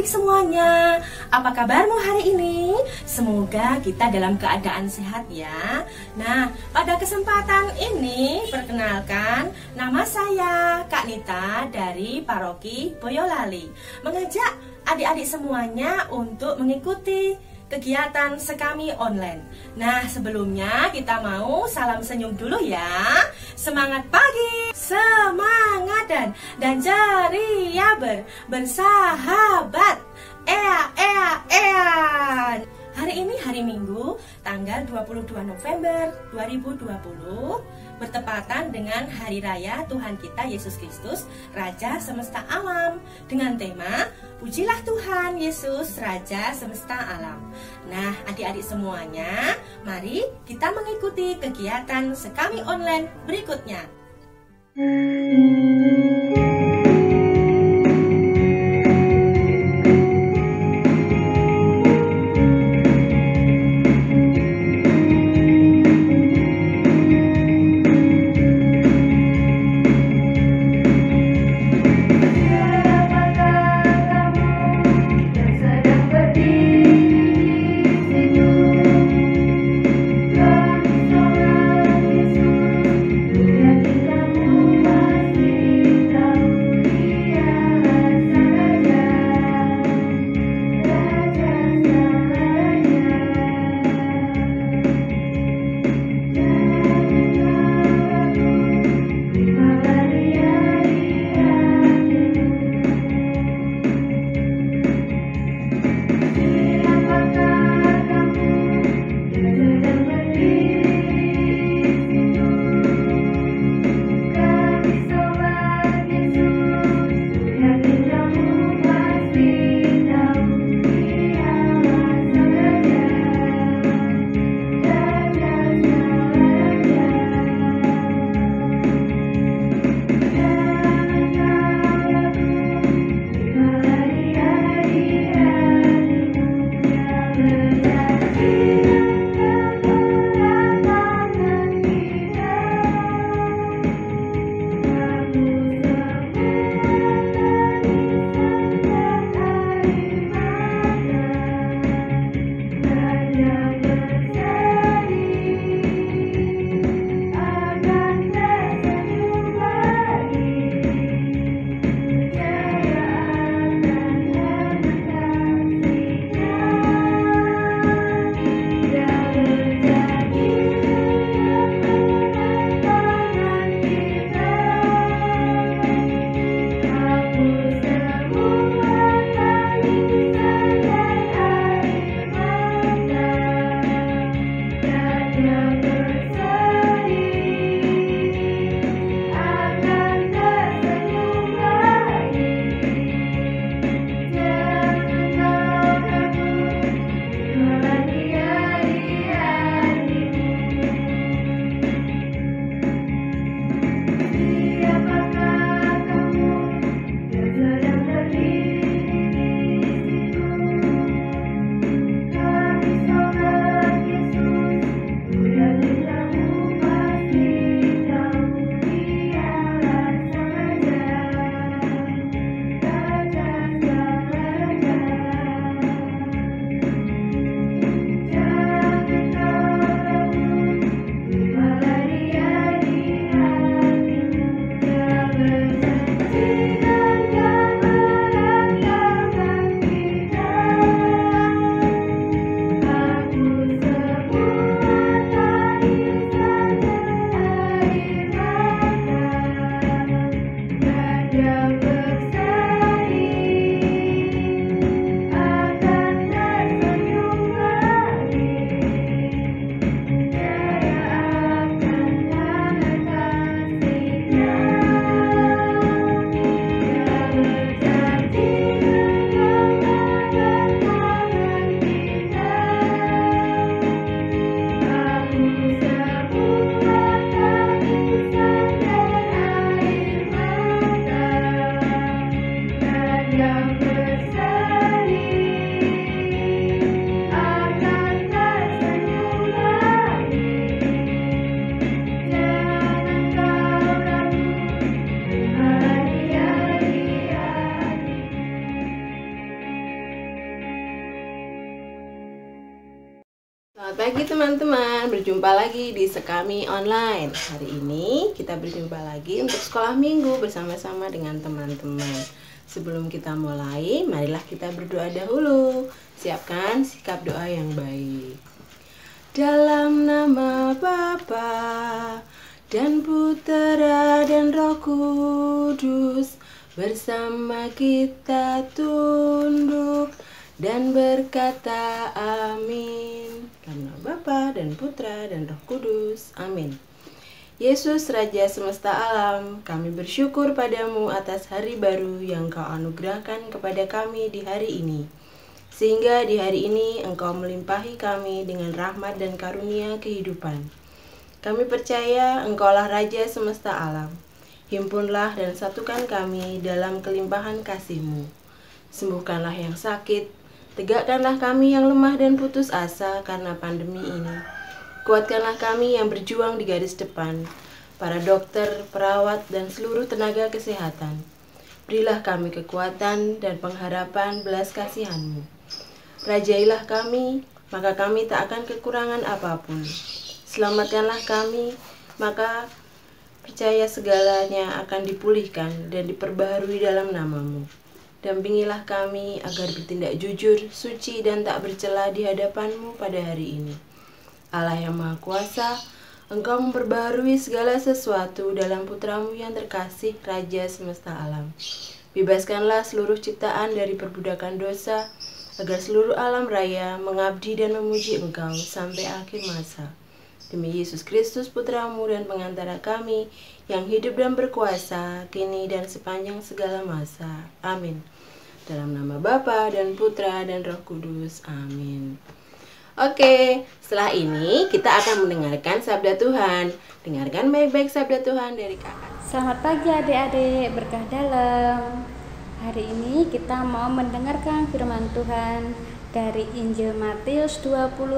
adik-adik semuanya, apa kabarmu hari ini? Semoga kita dalam keadaan sehat ya. Nah, pada kesempatan ini perkenalkan, nama saya Kak Nita dari Paroki Boyolali, mengajak adik-adik semuanya untuk mengikuti kegiatan Sekami online. Nah, sebelumnya kita mau salam senyum dulu ya. Semangat pagi, semangat dan ceria bersahabat. Hari ini hari Minggu, tanggal 22 November 2020, bertepatan dengan Hari Raya Tuhan kita Yesus Kristus, Raja Semesta Alam, dengan tema Pujilah Tuhan Yesus, Raja Semesta Alam. Nah, adik-adik semuanya, mari kita mengikuti kegiatan Sekami online berikutnya. Kamu pagi teman-teman, berjumpa lagi di Sekami Online. Hari ini kita berjumpa lagi untuk sekolah minggu bersama-sama dengan teman-teman. Sebelum kita mulai, marilah kita berdoa dahulu. Siapkan sikap doa yang baik. Dalam nama Bapa dan Putera dan Roh Kudus, bersama kita tunduk dan berkata amin. Dalam nama Bapa dan Putra dan Roh Kudus, amin. Yesus Raja semesta alam, kami bersyukur padamu atas hari baru yang Kau anugerahkan kepada kami di hari ini, sehingga di hari ini Engkau melimpahi kami dengan rahmat dan karunia kehidupan. Kami percaya Engkaulah Raja semesta alam. Himpunlah dan satukan kami dalam kelimpahan kasih-Mu. Sembuhkanlah yang sakit, tegakkanlah kami yang lemah dan putus asa karena pandemi ini. Kuatkanlah kami yang berjuang di garis depan, para dokter, perawat, dan seluruh tenaga kesehatan. Berilah kami kekuatan dan pengharapan belas kasihan-Mu. Rajailah kami, maka kami tak akan kekurangan apapun. Selamatkanlah kami, maka percaya segalanya akan dipulihkan dan diperbaharui dalam nama-Mu. Dampingilah kami agar bertindak jujur, suci, dan tak bercela di hadapan-Mu pada hari ini. Allah yang Maha Kuasa, Engkau memperbaharui segala sesuatu dalam Putra-Mu yang terkasih, Raja semesta alam. Bebaskanlah seluruh ciptaan dari perbudakan dosa, agar seluruh alam raya mengabdi dan memuji Engkau sampai akhir masa. Demi Yesus Kristus, Putra-Mu dan pengantara kami, yang hidup dan berkuasa, kini dan sepanjang segala masa. Amin. Dalam nama Bapa dan Putra dan Roh Kudus. Amin. Oke, setelah ini kita akan mendengarkan sabda Tuhan. Dengarkan baik-baik sabda Tuhan dari kakak. Selamat pagi adik-adik berkah dalam. Hari ini kita mau mendengarkan firman Tuhan dari Injil Matius 25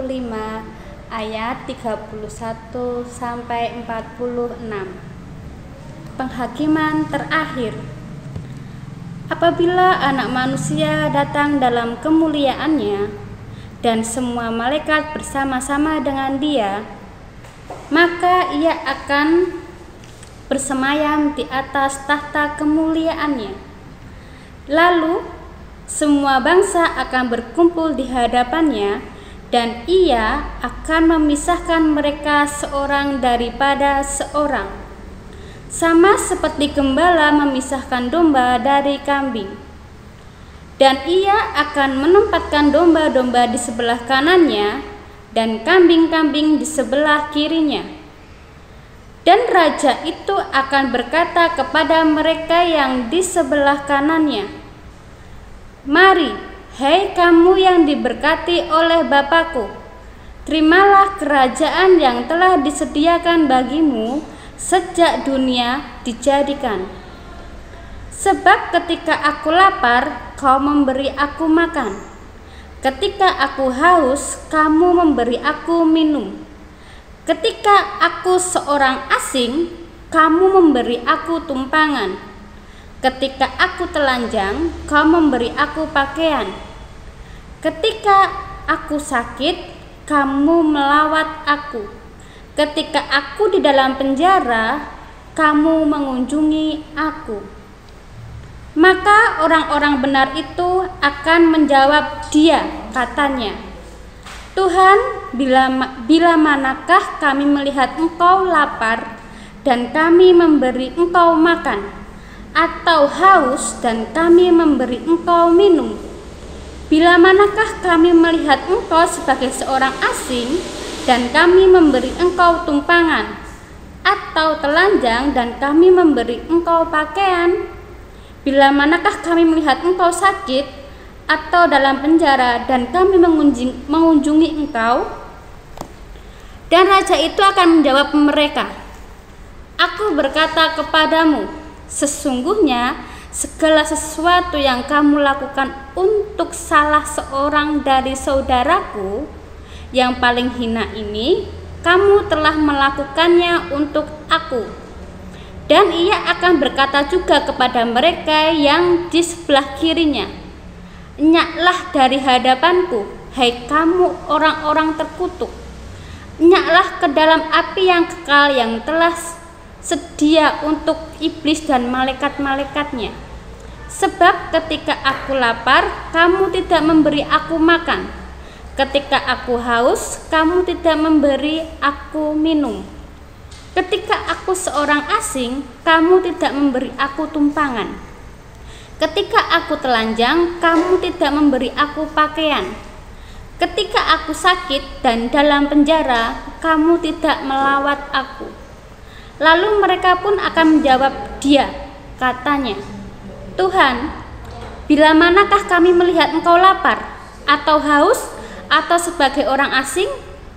ayat 31 sampai 46. Penghakiman terakhir. Apabila Anak Manusia datang dalam kemuliaannya dan semua malaikat bersama-sama dengan Dia, maka Ia akan bersemayam di atas tahta kemuliaannya. Lalu semua bangsa akan berkumpul di hadapannya, dan Ia akan memisahkan mereka seorang daripada seorang, sama seperti gembala memisahkan domba dari kambing. Dan Ia akan menempatkan domba-domba di sebelah kanannya dan kambing-kambing di sebelah kirinya. Dan raja itu akan berkata kepada mereka yang di sebelah kanannya, "Mari, hai kamu yang diberkati oleh Bapa-Ku, terimalah kerajaan yang telah disediakan bagimu sejak dunia dijadikan. Sebab ketika aku lapar, kau memberi aku makan. Ketika aku haus, kamu memberi aku minum. Ketika aku seorang asing, kamu memberi aku tumpangan. Ketika aku telanjang, kau memberi aku pakaian. Ketika aku sakit, kamu melawat aku. Ketika aku di dalam penjara, kamu mengunjungi aku." Maka orang-orang benar itu akan menjawab Dia, katanya, "Tuhan, bila manakah kami melihat Engkau lapar dan kami memberi Engkau makan, atau haus dan kami memberi Engkau minum? Bila manakah kami melihat Engkau sebagai seorang asing dan kami memberi Engkau tumpangan, atau telanjang dan kami memberi Engkau pakaian? Bila manakah kami melihat Engkau sakit atau dalam penjara dan kami mengunjungi Engkau?" Dan raja itu akan menjawab mereka, "Aku berkata kepadamu, sesungguhnya segala sesuatu yang kamu lakukan untuk salah seorang dari saudaraku yang paling hina ini, kamu telah melakukannya untuk aku." Dan Ia akan berkata juga kepada mereka yang di sebelah kirinya, "Enyaklah dari hadapanku, hai kamu orang-orang terkutuk, Enyaklah ke dalam api yang kekal yang telah sedia untuk iblis dan malaikat-malaikatnya. Sebab ketika aku lapar, kamu tidak memberi aku makan. Ketika aku haus, kamu tidak memberi aku minum. Ketika aku seorang asing, kamu tidak memberi aku tumpangan. Ketika aku telanjang, kamu tidak memberi aku pakaian. Ketika aku sakit dan dalam penjara, kamu tidak melawat aku. Lalu mereka pun akan menjawab dia, katanya, Tuhan, bila manakah kami melihat engkau lapar, atau haus, atau sebagai orang asing,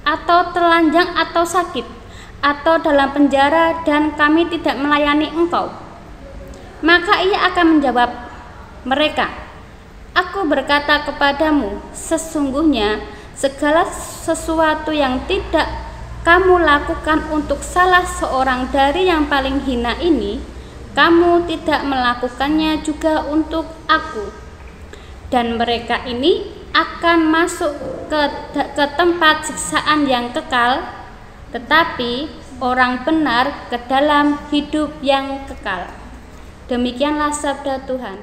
atau telanjang, atau sakit, atau dalam penjara, dan kami tidak melayani engkau? Maka ia akan menjawab mereka, Aku berkata kepadamu, sesungguhnya segala sesuatu yang tidak kamu lakukan untuk salah seorang dari yang paling hina ini, kamu tidak melakukannya juga untuk aku. Dan mereka ini akan masuk ke tempat siksaan yang kekal, tetapi orang benar ke dalam hidup yang kekal. Demikianlah sabda Tuhan.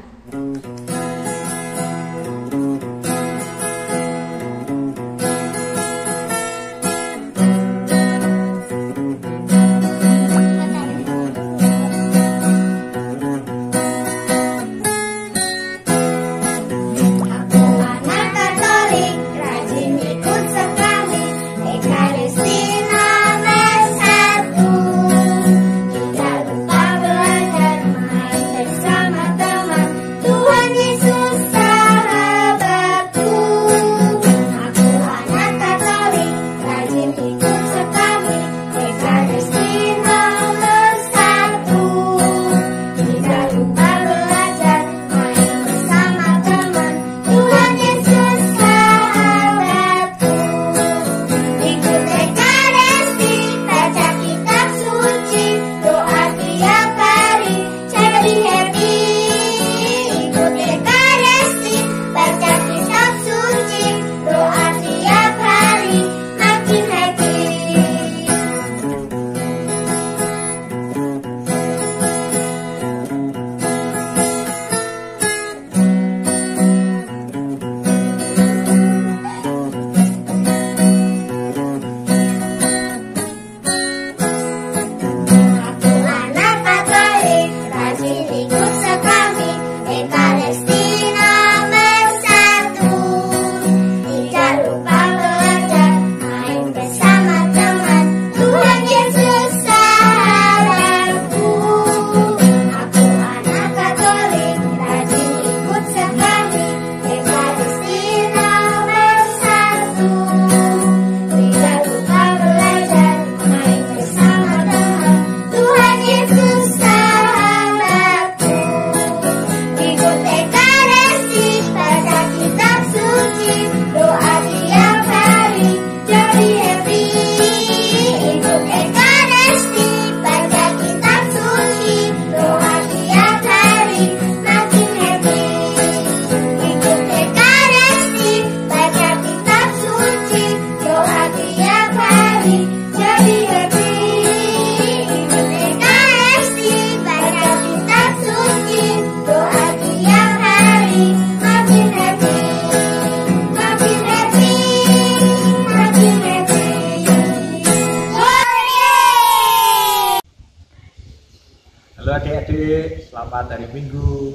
Halo adik-adik, selamat hari Minggu.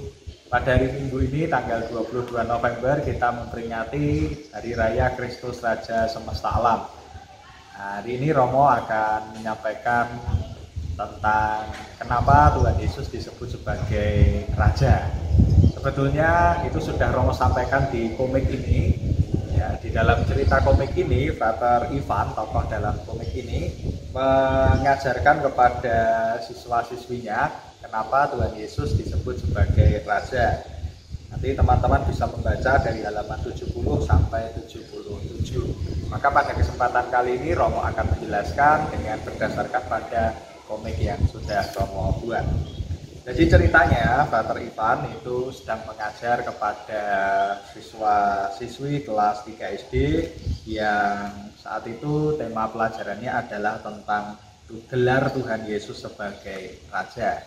Pada hari Minggu ini tanggal 22 November kita memperingati Hari Raya Kristus Raja Semesta Alam. Hari ini Romo akan menyampaikan tentang kenapa Tuhan Yesus disebut sebagai Raja. Sebetulnya itu sudah Romo sampaikan di komik ini. Ya, di dalam cerita komik ini, Frater Ivan, tokoh dalam komik ini, mengajarkan kepada siswa-siswinya kenapa Tuhan Yesus disebut sebagai Raja. Nanti teman-teman bisa membaca dari halaman 70 sampai 77. Maka pada kesempatan kali ini Romo akan menjelaskan dengan berdasarkan pada komik yang sudah Romo buat. Jadi ceritanya Brother Ivan itu sedang mengajar kepada siswa-siswi kelas 3 SD yang saat itu tema pelajarannya adalah tentang gelar Tuhan Yesus sebagai Raja.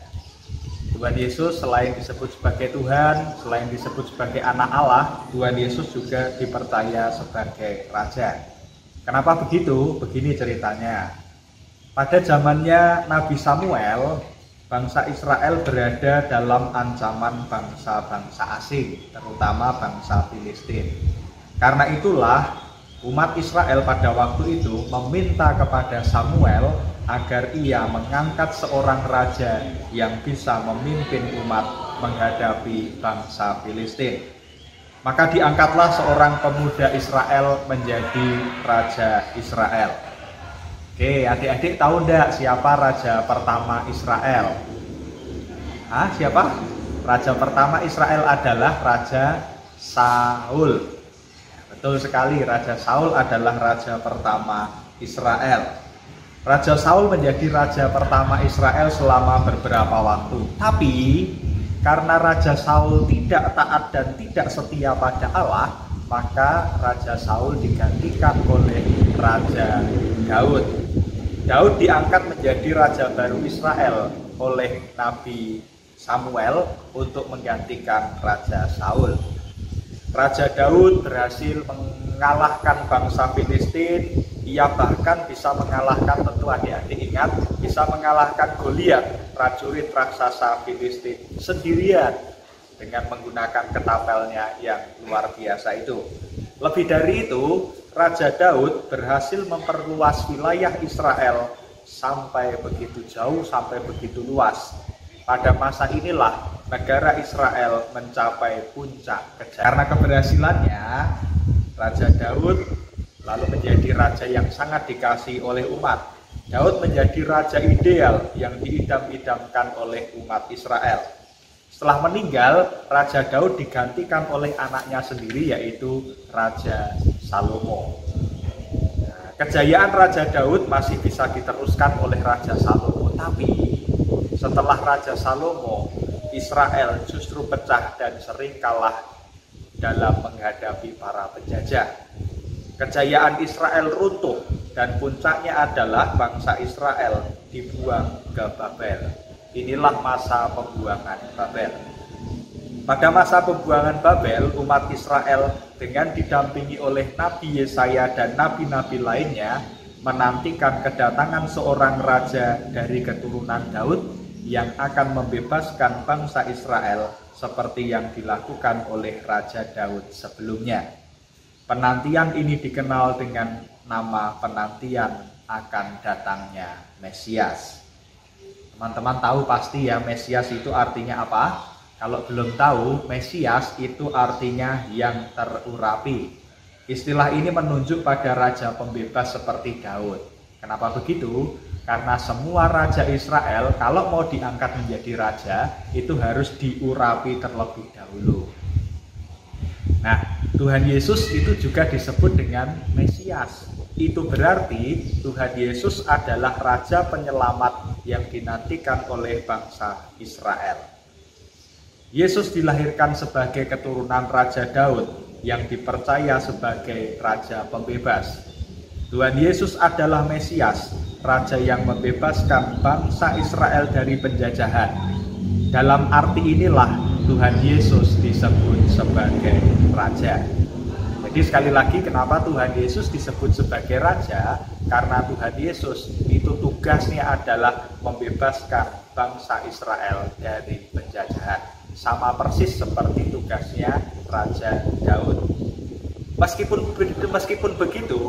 Tuhan Yesus selain disebut sebagai Tuhan, selain disebut sebagai anak Allah, Tuhan Yesus juga dipercaya sebagai Raja. Kenapa begitu? Begini ceritanya. Pada zamannya Nabi Samuel, bangsa Israel berada dalam ancaman bangsa-bangsa asing, terutama bangsa Filistin. Karena itulah umat Israel pada waktu itu meminta kepada Samuel agar ia mengangkat seorang raja yang bisa memimpin umat menghadapi bangsa Filistin. Maka diangkatlah seorang pemuda Israel menjadi Raja Israel. Oke, adik-adik tahu enggak siapa raja pertama Israel? Siapa? Raja pertama Israel adalah Raja Saul. Betul sekali, Raja Saul adalah raja pertama Israel. Raja Saul menjadi raja pertama Israel selama beberapa waktu. Tapi karena Raja Saul tidak taat dan tidak setia pada Allah, maka Raja Saul digantikan oleh Raja Daud. Daud diangkat menjadi raja baru Israel oleh Nabi Samuel untuk menggantikan Raja Saul. Raja Daud berhasil mengalahkan bangsa Filistin. Ia bahkan bisa mengalahkan, tentu adik-adik ingat, bisa mengalahkan Goliat, prajurit raksasa Filistin sendirian dengan menggunakan ketapelnya yang luar biasa itu. Lebih dari itu, Raja Daud berhasil memperluas wilayah Israel sampai begitu jauh, sampai begitu luas. Pada masa inilah negara Israel mencapai puncak kejayaan. Karena keberhasilannya, Raja Daud lalu menjadi raja yang sangat dikasihi oleh umat. Daud menjadi raja ideal yang diidam-idamkan oleh umat Israel. Setelah meninggal, Raja Daud digantikan oleh anaknya sendiri, yaitu Raja Salomo. Kejayaan Raja Daud masih bisa diteruskan oleh Raja Salomo, tapi setelah Raja Salomo, Israel justru pecah dan sering kalah dalam menghadapi para penjajah. Kejayaan Israel runtuh dan puncaknya adalah bangsa Israel dibuang ke Babel. Inilah masa pembuangan Babel. Pada masa pembuangan Babel, umat Israel dengan didampingi oleh Nabi Yesaya dan nabi-nabi lainnya menantikan kedatangan seorang raja dari keturunan Daud yang akan membebaskan bangsa Israel seperti yang dilakukan oleh Raja Daud sebelumnya. Penantian ini dikenal dengan nama penantian akan datangnya Mesias. Teman-teman tahu pasti ya, Mesias itu artinya apa? Kalau belum tahu, Mesias itu artinya yang terurapi. Istilah ini menunjuk pada raja pembebas seperti Daud. Kenapa begitu? Karena semua raja Israel kalau mau diangkat menjadi raja itu harus diurapi terlebih dahulu. Nah, Tuhan Yesus itu juga disebut dengan Mesias. Itu berarti Tuhan Yesus adalah Raja Penyelamat yang dinantikan oleh bangsa Israel. Yesus dilahirkan sebagai keturunan Raja Daud yang dipercaya sebagai Raja Pembebas. Tuhan Yesus adalah Mesias, Raja yang membebaskan bangsa Israel dari penjajahan. Dalam arti inilah Tuhan Yesus disebut sebagai Raja. Jadi sekali lagi, kenapa Tuhan Yesus disebut sebagai Raja? Karena Tuhan Yesus itu tugasnya adalah membebaskan bangsa Israel dari penjajahan. Sama persis seperti tugasnya Raja Daud. Meskipun begitu,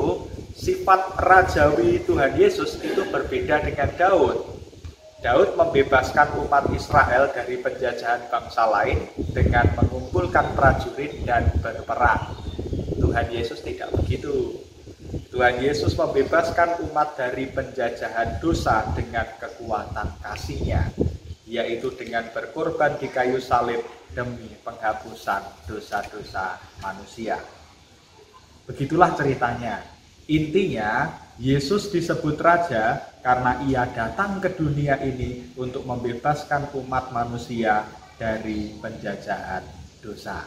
sifat rajawi Tuhan Yesus itu berbeda dengan Daud. Daud membebaskan umat Israel dari penjajahan bangsa lain dengan mengumpulkan prajurit dan berperang. Tuhan Yesus tidak begitu. Tuhan Yesus membebaskan umat dari penjajahan dosa dengan kekuatan kasih-Nya, yaitu dengan berkorban di kayu salib demi penghapusan dosa-dosa manusia. Begitulah ceritanya. Intinya, Yesus disebut Raja karena ia datang ke dunia ini untuk membebaskan umat manusia dari penjajahan dosa.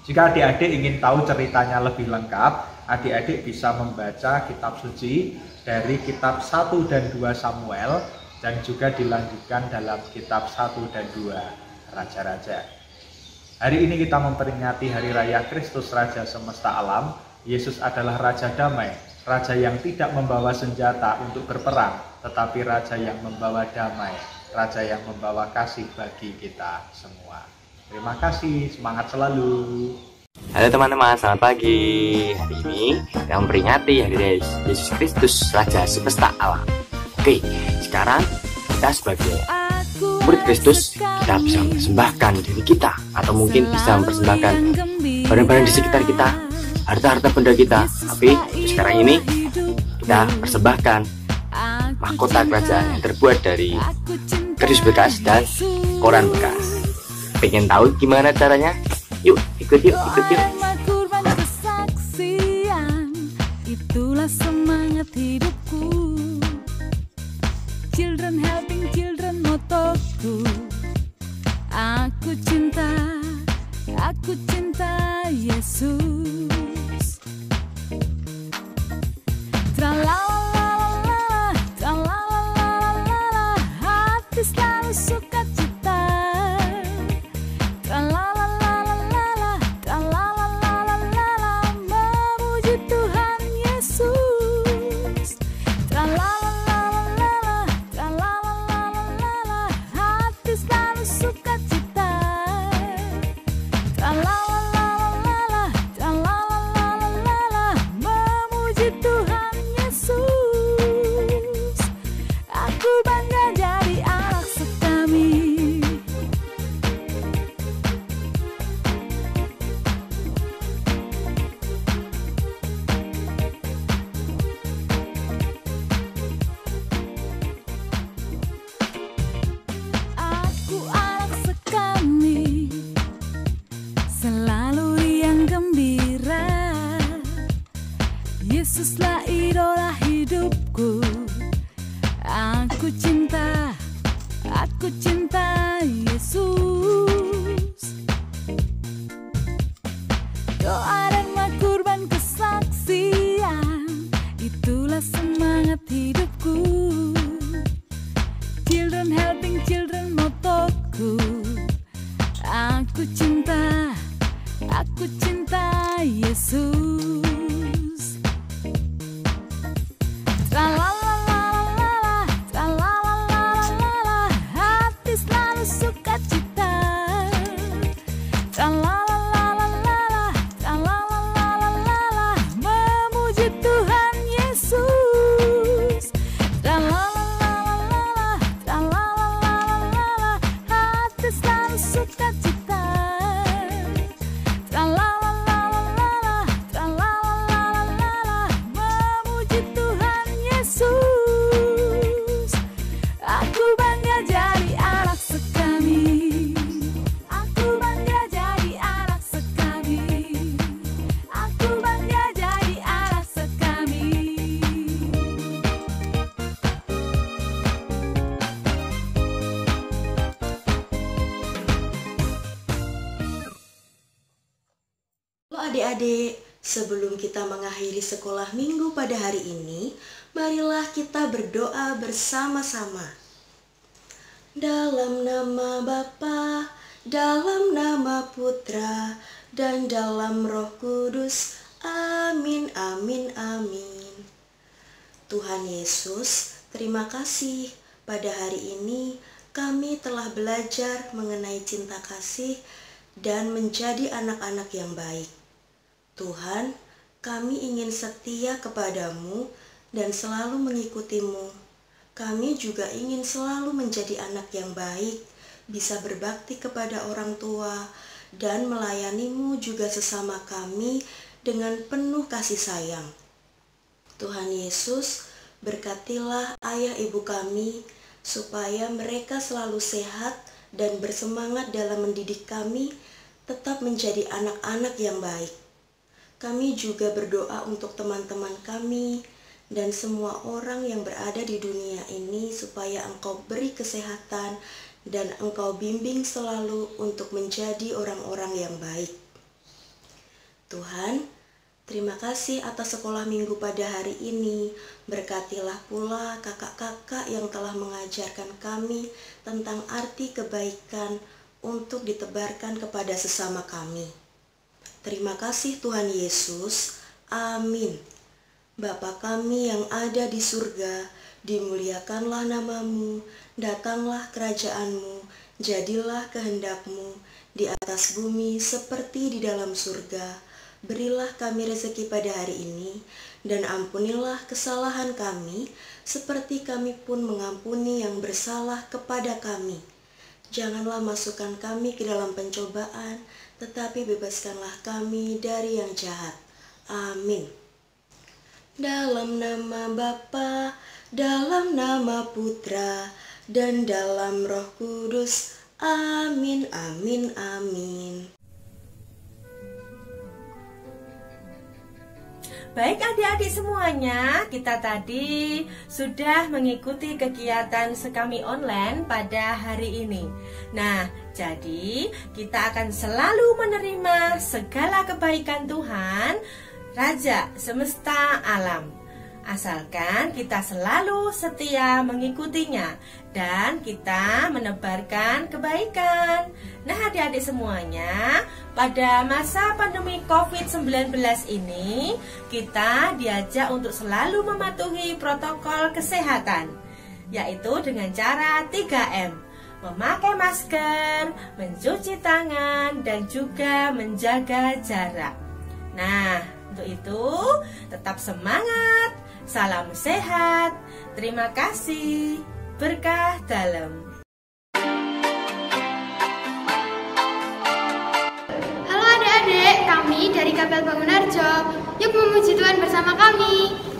Jika adik-adik ingin tahu ceritanya lebih lengkap, adik-adik bisa membaca kitab suci dari kitab 1 dan 2 Samuel dan juga dilanjutkan dalam kitab 1 dan 2 Raja-Raja. Hari ini kita memperingati Hari Raya Kristus Raja Semesta Alam. Yesus adalah Raja Damai, Raja yang tidak membawa senjata untuk berperang, tetapi Raja yang membawa damai, Raja yang membawa kasih bagi kita semua. Terima kasih, semangat selalu. Halo teman-teman, selamat pagi. Hari ini kita memperingati Hari Raya Yesus Kristus Raja Semesta Alam. Oke, sekarang kita sebagai murid Kristus, kita bisa mempersembahkan diri kita, atau mungkin bisa mempersembahkan barang-barang di sekitar kita, harta-harta benda kita. Tapi sekarang ini kita persembahkan mahkota kerajaan yang terbuat dari kardus bekas dan koran bekas. Pengen tahu gimana caranya? Yuk, ikut yuk. Itulah semangat hidupku. Children helping children motoku. Aku cinta Yesus. Tralalala, tralalala, hati selalu suka cita. Tralalala, tralalala, memuji Tuhan Yesus. Tralalala, tralalala, hati selalu suka cita. Tralalala, tralalala, memuji Tuhan Yesus. Aku bangga jadi anak sekami. Aku anak sekami, selalu yang gembira. Yesuslah idola hidupku. Aku cinta Yesus. Doa dan kurban kesaksian, itulah semangat hidupku. Children helping children motoku. Aku cinta Yesus. Tralalala, tralalala, hati selalu suka cita. Tralalala, tralalala, memuji Tuhan Yesus. Tralalala, tralalala, hati selalu suka cita. Tralalala, tralalala, memuji Tuhan Yesus. Aku bangga jadi anak sekami. Aku bangga jadi anak sekami. Aku bangga jadi anak sekami. Halo adik-adik, sebelum kita mengakhiri sekolah minggu pada hari ini, marilah kita berdoa bersama-sama. Dalam nama Bapa, dalam nama Putra, dan dalam Roh Kudus. Amin, amin, amin. Tuhan Yesus, terima kasih pada hari ini kami telah belajar mengenai cinta kasih dan menjadi anak-anak yang baik. Tuhan, kami ingin setia kepadamu dan selalu mengikutimu. Kami juga ingin selalu menjadi anak yang baik, bisa berbakti kepada orang tua, dan melayanimu juga sesama kami dengan penuh kasih sayang. Tuhan Yesus, berkatilah ayah ibu kami, supaya mereka selalu sehat dan bersemangat dalam mendidik kami, tetap menjadi anak-anak yang baik. Kami juga berdoa untuk teman-teman kami dan semua orang yang berada di dunia ini, supaya Engkau beri kesehatan dan Engkau bimbing selalu untuk menjadi orang-orang yang baik. Tuhan, terima kasih atas sekolah minggu pada hari ini. Berkatilah pula kakak-kakak yang telah mengajarkan kami tentang arti kebaikan untuk ditebarkan kepada sesama kami. Terima kasih Tuhan Yesus. Amin. Bapa kami yang ada di surga, dimuliakanlah namamu, datanglah kerajaanmu, jadilah kehendakmu di atas bumi seperti di dalam surga. Berilah kami rezeki pada hari ini, dan ampunilah kesalahan kami, seperti kami pun mengampuni yang bersalah kepada kami. Janganlah masukkan kami ke dalam pencobaan, tetapi bebaskanlah kami dari yang jahat. Amin. Dalam nama Bapa, dalam nama Putra, dan dalam Roh Kudus. Amin, amin, amin. Baik adik-adik semuanya, kita tadi sudah mengikuti kegiatan Sekami Online pada hari ini. Nah, jadi kita akan selalu menerima segala kebaikan Tuhan, Raja semesta alam. Asalkan kita selalu setia mengikutinya dan kita menebarkan kebaikan. Nah adik-adik semuanya, pada masa pandemi COVID-19 ini kita diajak untuk selalu mematuhi protokol kesehatan, yaitu dengan cara 3M: memakai masker, mencuci tangan, dan juga menjaga jarak. Nah, untuk itu tetap semangat, salam sehat, terima kasih, berkah dalam. Halo adik-adik, kami dari Kapel Bangunarjo. Yuk memuji Tuhan bersama kami.